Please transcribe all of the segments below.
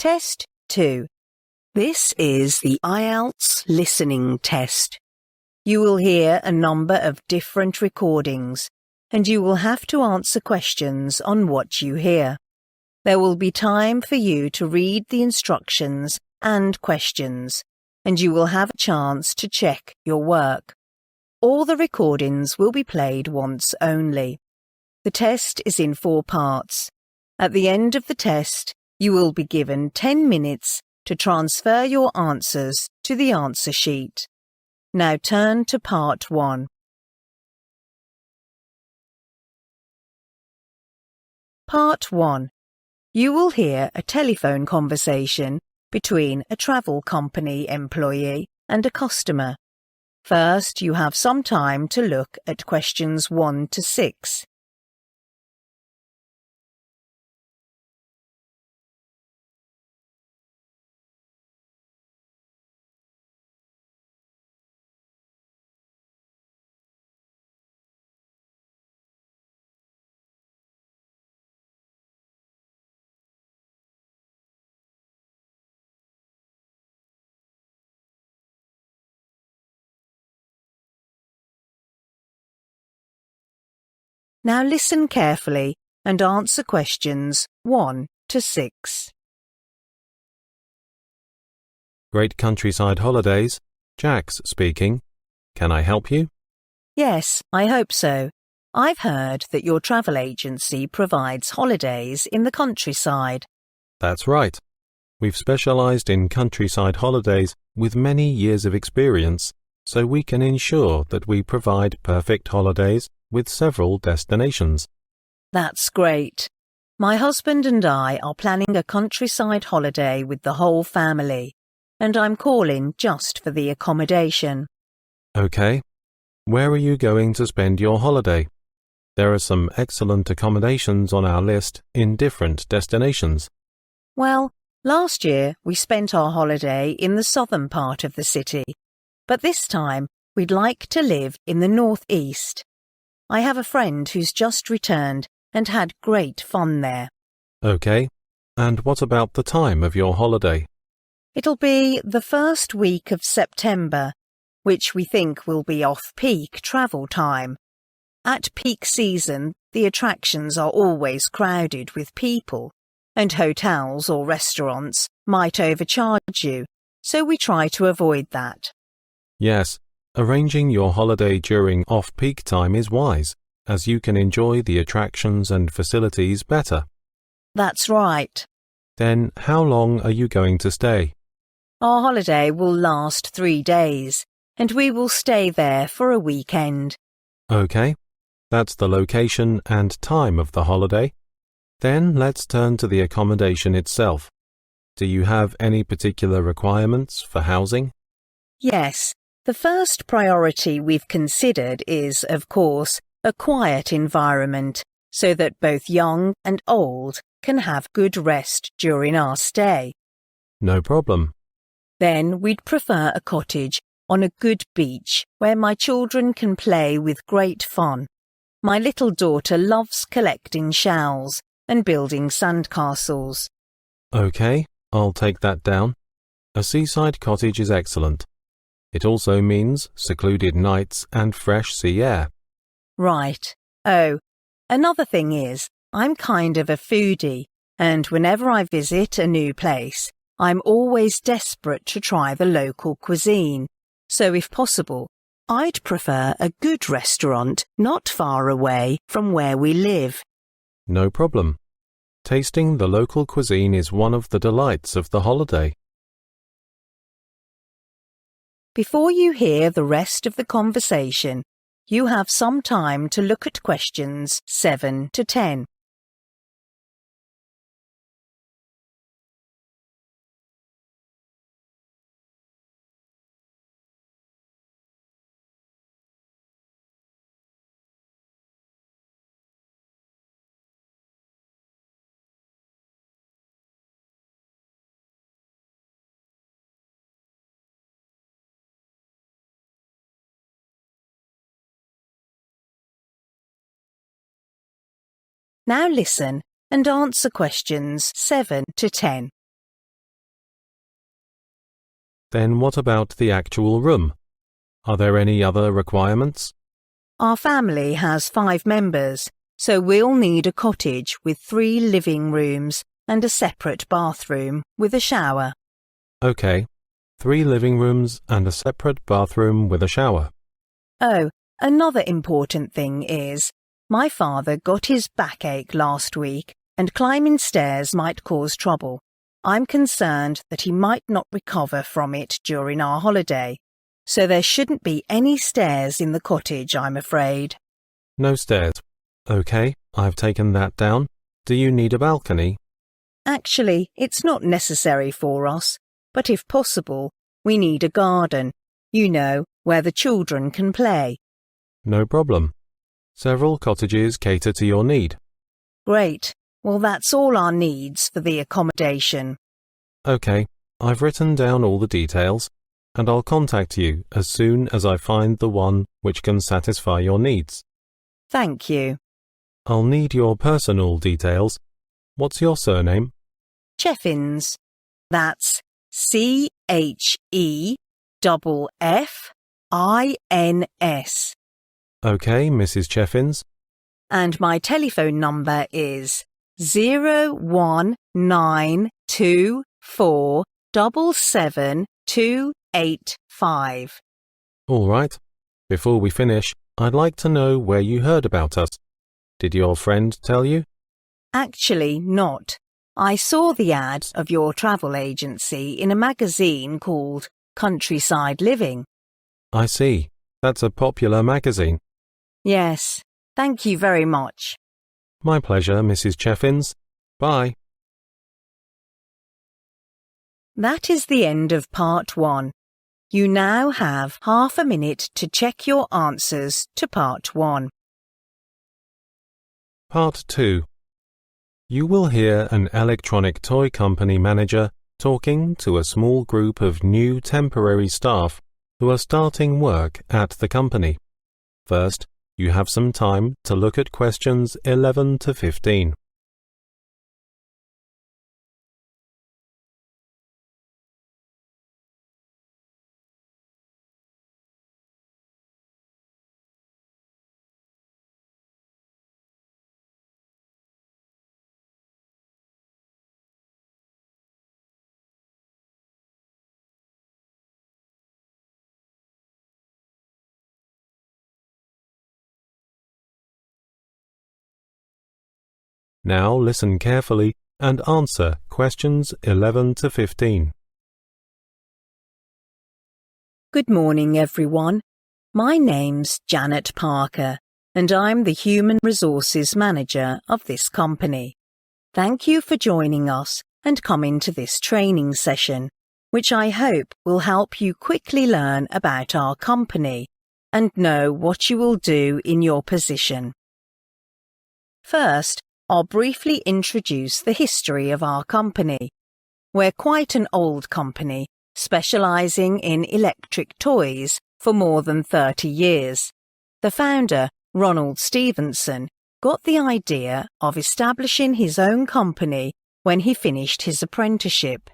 Test 2. This is the Ielts listening test. You will hear a number of different recordings, and you will have to answer questions on what you hear. There will be time for you to read the instructions and questions, and you will have a chance to check your work. All the recordings will be played once only. The test is in 4 parts. At the end of the test, you will be given 10 minutes to transfer your answers to the answer sheet. Now turn to part 1. Part 1. You will hear a telephone conversation between a travel company employee and a customer. First, you have some time to look at questions 1 to 6. Now listen carefully and answer questions 1 to 6. Great Countryside Holidays. Jax speaking. Can I help you? Yes, I hope so. I've heard that your travel agency provides holidays in the countryside. That's right. We've specialized in countryside holidays with many years of experience, so we can ensure that we provide perfect holidays with several destinations. That's great. My husband and I are planning a countryside holiday with the whole family, and I'm calling just for the accommodation. Okay. Where are you going to spend your holiday? There are some excellent accommodations on our list in different destinations. Well, last year we spent our holiday in the southern part of the city, but this time we'd like to live in the northeast. I have a friend who's just returned and had great fun there. Okay. And what about the time of your holiday? It'll be the first week of September, which we think will be off-peak travel time. At peak season, the attractions are always crowded with people, and hotels or restaurants might overcharge you, so we try to avoid that. Yes. Arranging your holiday during off-peak time is wise, as you can enjoy the attractions and facilities better. That's right. Then, how long are you going to stay? Our holiday will last 3 days, and we will stay there for a weekend. Okay. That's the location and time of the holiday. Then let's turn to the accommodation itself. Do you have any particular requirements for housing? Yes. The first priority we've considered is, of course, a quiet environment so that both young and old can have good rest during our stay. No problem. Then we'd prefer a cottage on a good beach where my children can play with great fun. My little daughter loves collecting shells and building sandcastles. Okay, I'll take that down. A seaside cottage is excellent. It also means secluded nights and fresh sea air. Right. Oh, another thing is, I'm kind of a foodie, and whenever I visit a new place, I'm always desperate to try the local cuisine. So if possible, I'd prefer a good restaurant not far away from where we live. No problem. Tasting the local cuisine is one of the delights of the holiday. Before you hear the rest of the conversation, you have some time to look at questions 7 to 10. Now listen and answer questions 7 to 10. Then what about the actual room? Are there any other requirements? Our family has 5 members, so we'll need a cottage with 3 living rooms and a separate bathroom with a shower. Okay, 3 living rooms and a separate bathroom with a shower. Oh, another important thing is, my father got his backache last week and climbing stairs might cause trouble. I'm concerned that he might not recover from it during our holiday, so there shouldn't be any stairs in the cottage, I'm afraid. No stairs. Okay, I've taken that down. Do you need a balcony? Actually, it's not necessary for us, but if possible, we need a garden, you know, where the children can play. No problem. Several cottages cater to your need. Great. Well, that's all our needs for the accommodation. Okay, I've written down all the details, and I'll contact you as soon as I find the one which can satisfy your needs. Thank you. I'll need your personal details. What's your surname? Cheffins. That's Cheffins. Okay, Mrs. Cheffins. And my telephone number is 01924777285. All right. Before we finish, I'd like to know where you heard about us. Did your friend tell you? Actually, not. I saw the ad of your travel agency in a magazine called Countryside Living. I see. That's a popular magazine. Yes. Thank you very much. My pleasure, Mrs. Cheffins. Bye. That is the end of part 1. You now have half a minute to check your answers to part 1. Part 2. You will hear an electronic toy company manager talking to a small group of new temporary staff who are starting work at the company. First, you have some time to look at questions 11 to 15. Now listen carefully and answer questions 11 to 15. Good morning, everyone. My name's Janet Parker, and I'm the Human Resources Manager of this company. Thank you for joining us and coming to this training session, which I hope will help you quickly learn about our company and know what you will do in your position. First, I'll briefly introduce the history of our company. We're quite an old company, specializing in electric toys for more than 30 years. The founder, Ronald Stevenson, got the idea of establishing his own company when he finished his apprenticeship.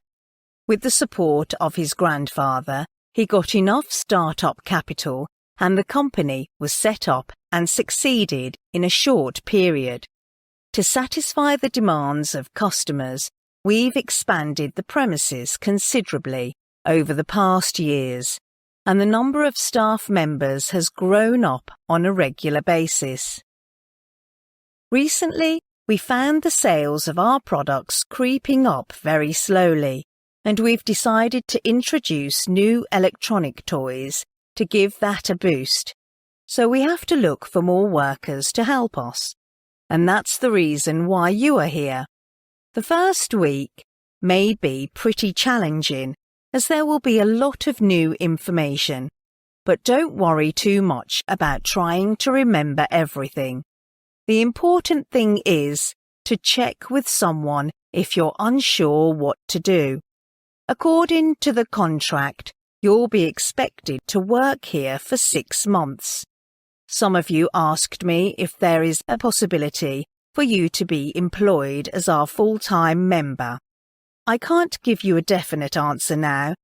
With the support of his grandfather, he got enough start-up capital and the company was set up and succeeded in a short period. To satisfy the demands of customers, we've expanded the premises considerably over the past years, and the number of staff members has grown up on a regular basis. Recently, we found the sales of our products creeping up very slowly, and we've decided to introduce new electronic toys to give that a boost. So we have to look for more workers to help us. And that's the reason why you are here. The first week may be pretty challenging, as there will be a lot of new information, but don't worry too much about trying to remember everything. The important thing is to check with someone if you're unsure what to do. According to the contract, you'll be expected to work here for 6 months. Some of you asked me if there is a possibility for you to be employed as our full-time member. I can't give you a definite answer now,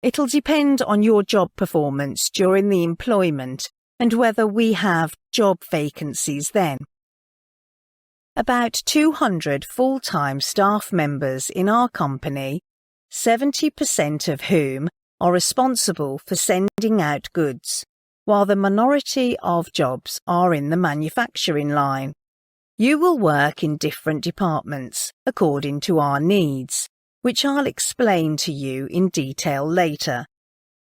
It'll depend on your job performance during the employment and whether we have job vacancies then. About 200 full-time staff members in our company, 70% of whom are responsible for sending out goods, while the minority of jobs are in the manufacturing line. You will work in different departments according to our needs, which I'll explain to you in detail later.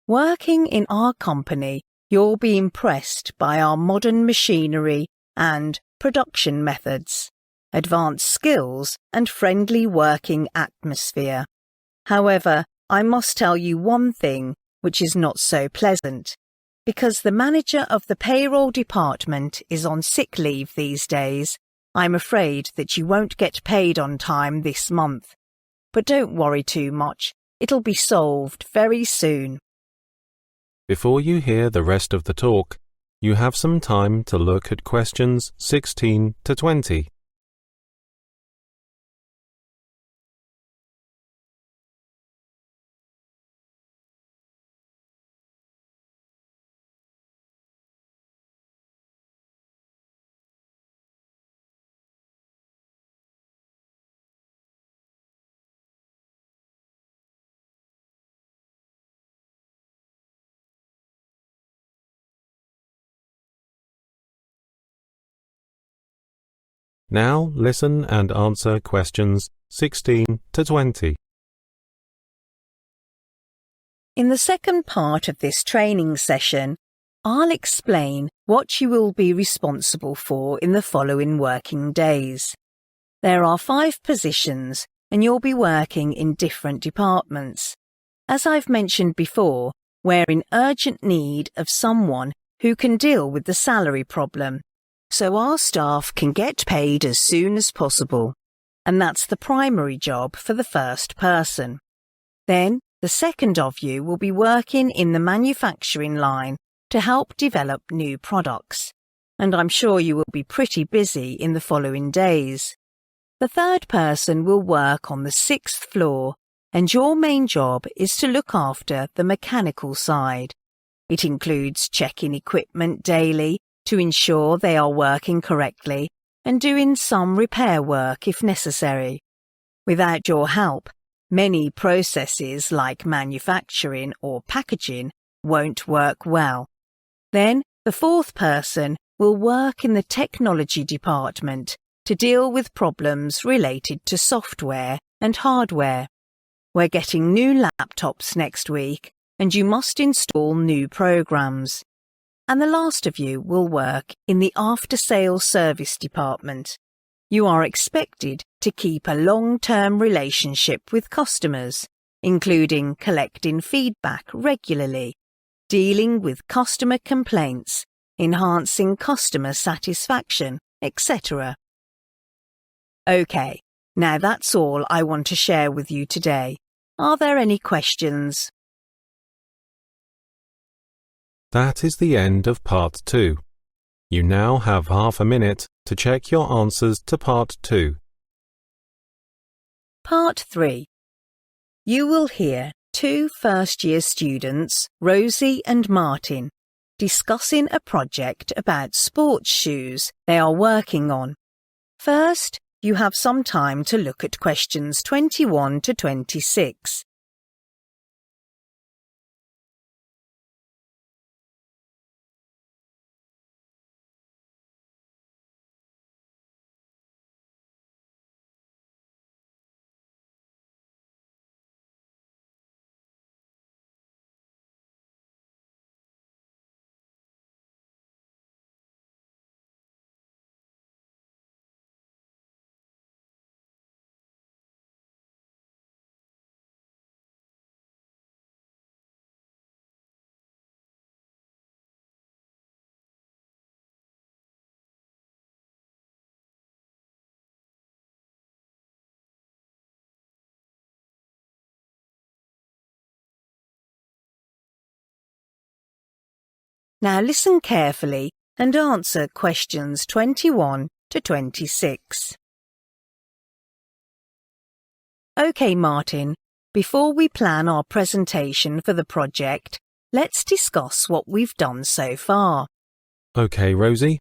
Working in our company, you'll be impressed by our modern machinery and production methods, advanced skills and friendly working atmosphere. However, I must tell you one thing which is not so pleasant. Because the manager of the payroll department is on sick leave these days, I'm afraid that you won't get paid on time this month. But don't worry too much. It'll be solved very soon. Before you hear the rest of the talk, you have some time to look at questions 16 to 20. Now listen and answer questions 16 to 20. In the second part of this training session, I'll explain what you will be responsible for in the following working days. There are 5 positions and you'll be working in different departments. As I've mentioned before, we're in urgent need of someone who can deal with the salary problem, so our staff can get paid as soon as possible. And that's the primary job for the first person. Then, the second of you will be working in the manufacturing line to help develop new products. And I'm sure you will be pretty busy in the following days. The third person will work on the 6th floor, and your main job is to look after the mechanical side. It includes checking equipment daily to ensure they are working correctly and doing some repair work if necessary. Without your help, many processes like manufacturing or packaging won't work well. Then, the 4th person will work in the technology department to deal with problems related to software and hardware. We're getting new laptops next week, and you must install new programs. And the last of you will work in the after-sales service department. You are expected to keep a long-term relationship with customers, including collecting feedback regularly, dealing with customer complaints, enhancing customer satisfaction, etc. Okay, now that's all I want to share with you today. Are there any questions? That is the end of part 2. You now have half a minute to check your answers to part 2. Part 3. You will hear 2 first-year students, Rosie and Martin, discussing a project about sports shoes they are working on. First, you have some time to look at questions 21 to 26. Now listen carefully and answer questions 21 to 26. OK, Martin, Before we plan our presentation for the project, let's discuss what we've done so far. Okay, Rosie.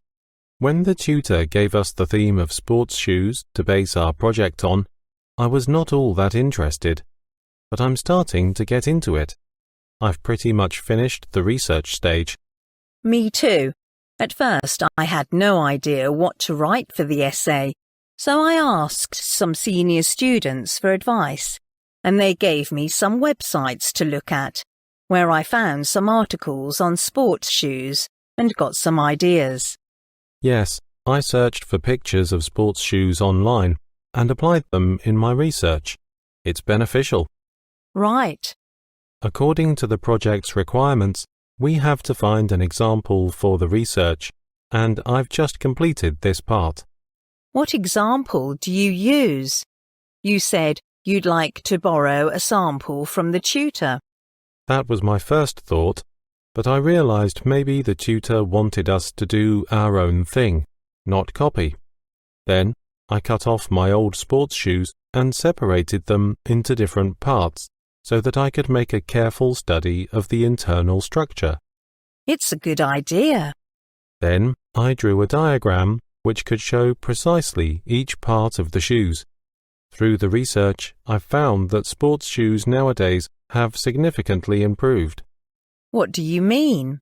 When the tutor gave us the theme of sports shoes to base our project on, I was not all that interested, but I'm starting to get into it. I've pretty much finished the research stage. Me too. At first, I had no idea what to write for the essay, so I asked some senior students for advice, and they gave me some websites to look at, where I found some articles on sports shoes and got some ideas. Yes, I searched for pictures of sports shoes online and applied them in my research. It's beneficial. Right. According to the project's requirements, we have to find an example for the research, and I've just completed this part. What example do you use? You said you'd like to borrow a sample from the tutor. That was my first thought, but I realized maybe the tutor wanted us to do our own thing, not copy. Then I cut off my old sports shoes and separated them into different parts so that I could make a careful study of the internal structure. It's a good idea. Then I drew a diagram which could show precisely each part of the shoes. Through the research, I've found that sports shoes nowadays have significantly improved. What do you mean?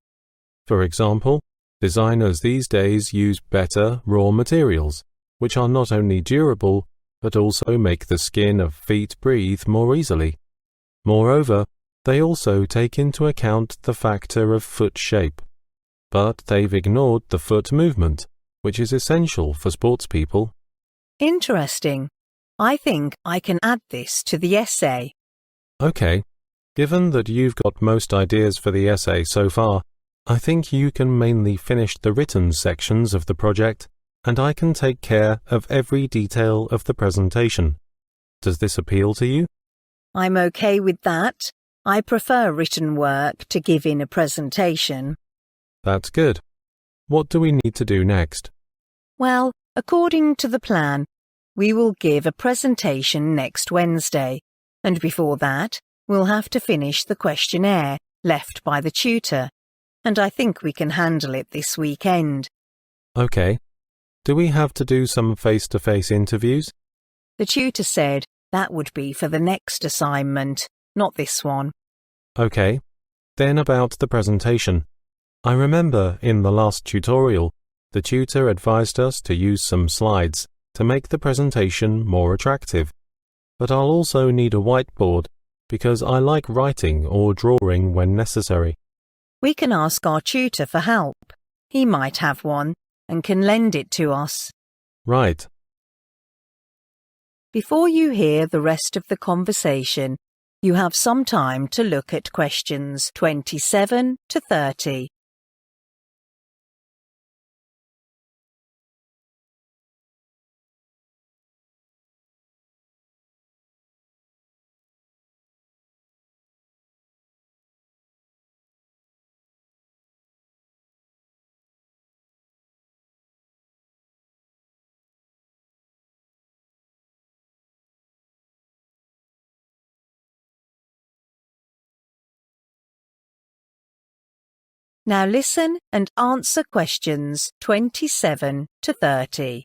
For example, designers these days use better raw materials, which are not only durable, but also make the skin of feet breathe more easily. Moreover, they also take into account the factor of foot shape. But they've ignored the foot movement, which is essential for sports people. Interesting. I think I can add this to the essay. Okay. Given that you've got most ideas for the essay so far, I think you can mainly finish the written sections of the project, and I can take care of every detail of the presentation. Does this appeal to you? I'm okay with that. I prefer written work to give in a presentation. That's good. What do we need to do next? Well, according to the plan, we will give a presentation next Wednesday, and before that, we'll have to finish the questionnaire left by the tutor, and I think we can handle it this weekend. Okay. Do we have to do some face-to-face interviews? The tutor said that would be for the next assignment, not this one. Okay. Then about the presentation. I remember in the last tutorial, the tutor advised us to use some slides to make the presentation more attractive. But I'll also need a whiteboard because I like writing or drawing when necessary. We can ask our tutor for help. He might have one and can lend it to us. Right. Before you hear the rest of the conversation, you have some time to look at questions 27 to 30. Now listen and answer questions 27 to 30.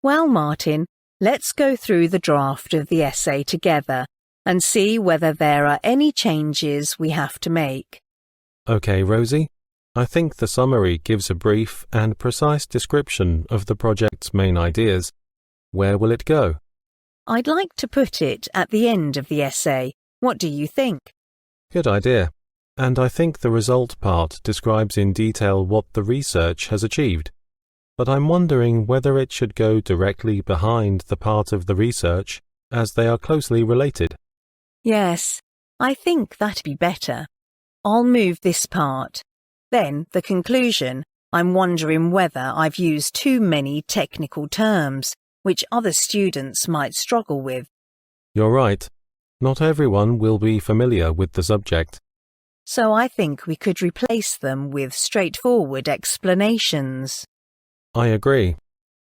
Well, Martin, let's go through the draft of the essay together and see whether there are any changes we have to make. Okay, Rosie. I think the summary gives a brief and precise description of the project's main ideas. Where will it go? I'd like to put it at the end of the essay. What do you think? Good idea. And I think the result part describes in detail what the research has achieved. But I'm wondering whether it should go directly behind the part of the research, as they are closely related. Yes, I think that'd be better. I'll move this part. Then, the conclusion, I'm wondering whether I've used too many technical terms, which other students might struggle with. You're right. Not everyone will be familiar with the subject. So I think we could replace them with straightforward explanations. I agree.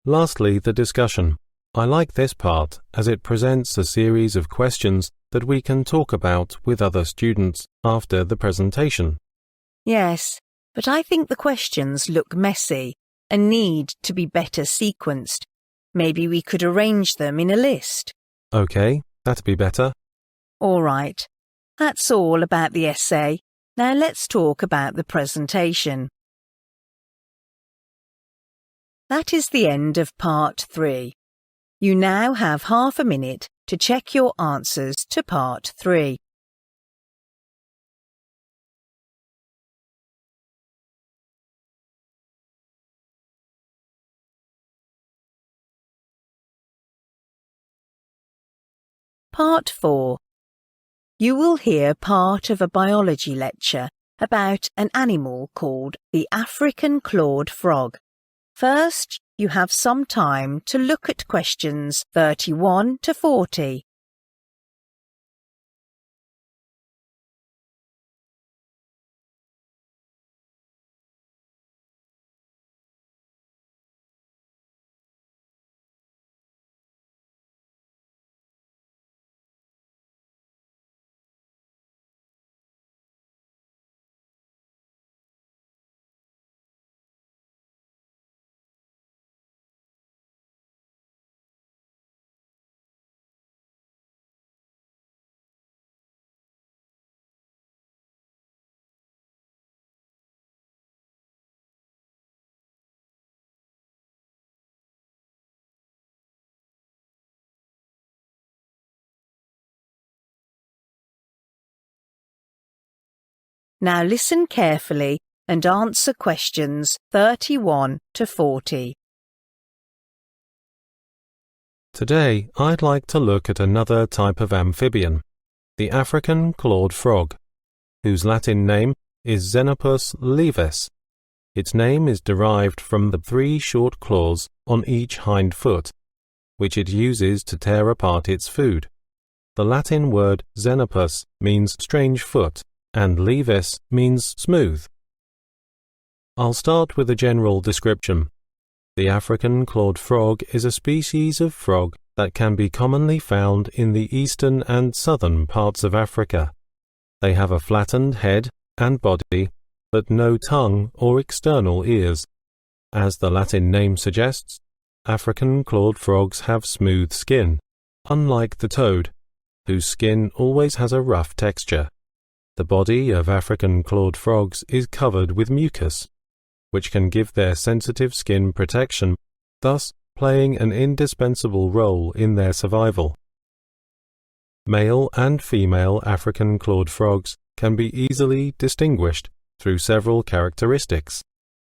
Lastly, the discussion. I like this part as it presents a series of questions that we can talk about with other students after the presentation. Yes, but I think the questions look messy and need to be better sequenced. Maybe we could arrange them in a list. Okay, that'd be better. All right. That's all about the essay. Now let's talk about the presentation. That is the end of part 3. You now have half a minute to check your answers to part 3. Part 4. You will hear part of a biology lecture about an animal called the African clawed frog. First, you have some time to look at questions 31 to 40. Now listen carefully and answer questions 31 to 40. Today, I'd like to look at another type of amphibian, the African clawed frog, whose Latin name is Xenopus levis. Its name is derived from the 3 short claws on each hind foot, which it uses to tear apart its food. The Latin word Xenopus means strange foot, and levis means smooth. I'll start with a general description. The African clawed frog is a species of frog that can be commonly found in the eastern and southern parts of Africa. They have a flattened head and body, but no tongue or external ears. As the Latin name suggests, African clawed frogs have smooth skin, unlike the toad, whose skin always has a rough texture. The body of African clawed frogs is covered with mucus, which can give their sensitive skin protection, thus playing an indispensable role in their survival. Male and female African clawed frogs can be easily distinguished through several characteristics,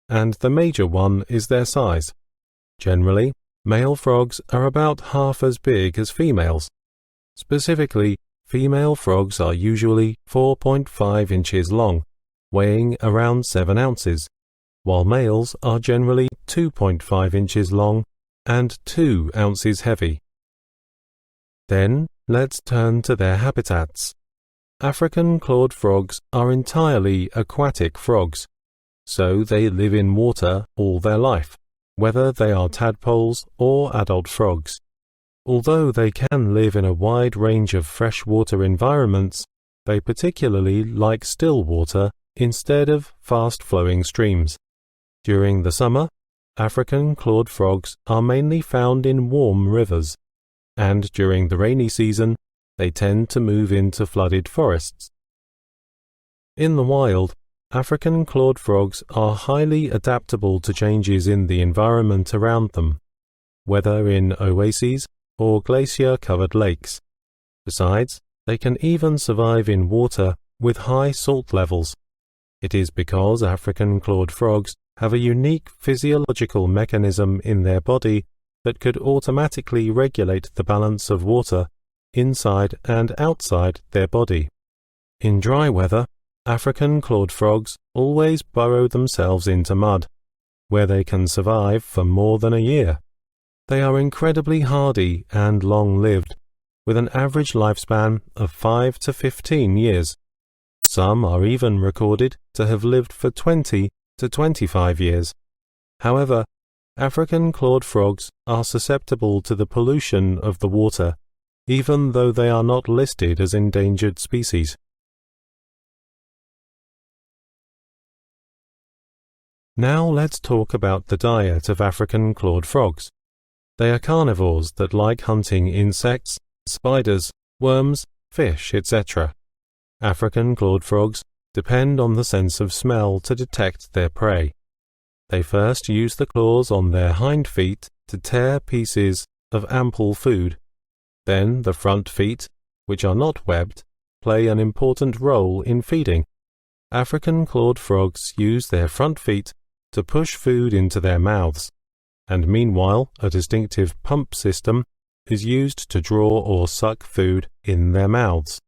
and the major one is their size. Generally, male frogs are about half as big as females. Specifically, female frogs are usually 4.5 inches long, weighing around 7 ounces, while males are generally 2.5 inches long and 2 ounces heavy. Then, let's turn to their habitats. African clawed frogs are entirely aquatic frogs, so they live in water all their life, whether they are tadpoles or adult frogs. Although they can live in a wide range of freshwater environments, they particularly like still water instead of fast-flowing streams. During the summer, African clawed frogs are mainly found in warm rivers, and during the rainy season, they tend to move into flooded forests. In the wild, African clawed frogs are highly adaptable to changes in the environment around them, whether in oases or glacier-covered lakes. Besides, they can even survive in water with high salt levels. It is because African clawed frogs have a unique physiological mechanism in their body that could automatically regulate the balance of water inside and outside their body. In dry weather, African clawed frogs always burrow themselves into mud, where they can survive for more than a year. They are incredibly hardy and long-lived, with an average lifespan of 5 to 15 years. Some are even recorded to have lived for 20 to 25 years. However, African clawed frogs are susceptible to the pollution of the water, even though they are not listed as endangered species. Now let's talk about the diet of African clawed frogs. They are carnivores that like hunting insects, spiders, worms, fish, etc. African clawed frogs depend on the sense of smell to detect their prey. They first use the claws on their hind feet to tear pieces of ample food. Then the front feet, which are not webbed, play an important role in feeding. African clawed frogs use their front feet to push food into their mouths, and meanwhile a distinctive pump system is used to draw or suck food in their mouths.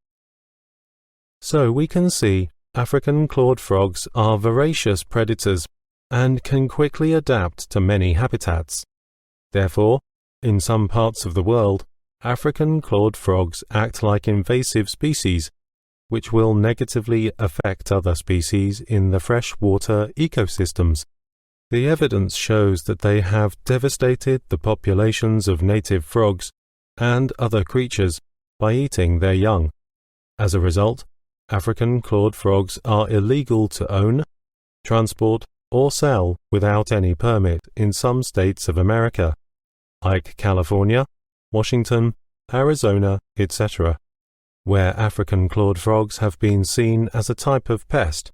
So we can see African clawed frogs are voracious predators and can quickly adapt to many habitats. Therefore, in some parts of the world, African clawed frogs act like invasive species, which will negatively affect other species in the freshwater ecosystems. The evidence shows that they have devastated the populations of native frogs and other creatures by eating their young. As a result, African clawed frogs are illegal to own, transport, or sell without any permit in some states of America, like California, Washington, Arizona, etc., where African clawed frogs have been seen as a type of pest.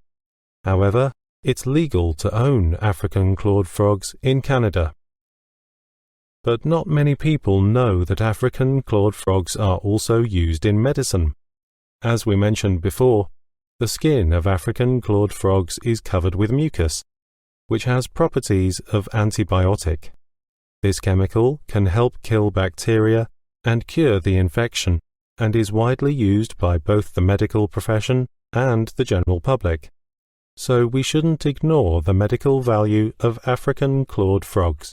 However, it's legal to own African clawed frogs in Canada. But not many people know that African clawed frogs are also used in medicine. As we mentioned before, the skin of African clawed frogs is covered with mucus, which has properties of antibiotic. This chemical can help kill bacteria and cure the infection, and is widely used by both the medical profession and the general public. So we shouldn't ignore the medical value of African clawed frogs.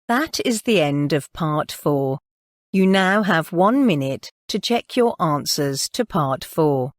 That is the end of Part 4. You now have 1 minute to check your answers to Part 4.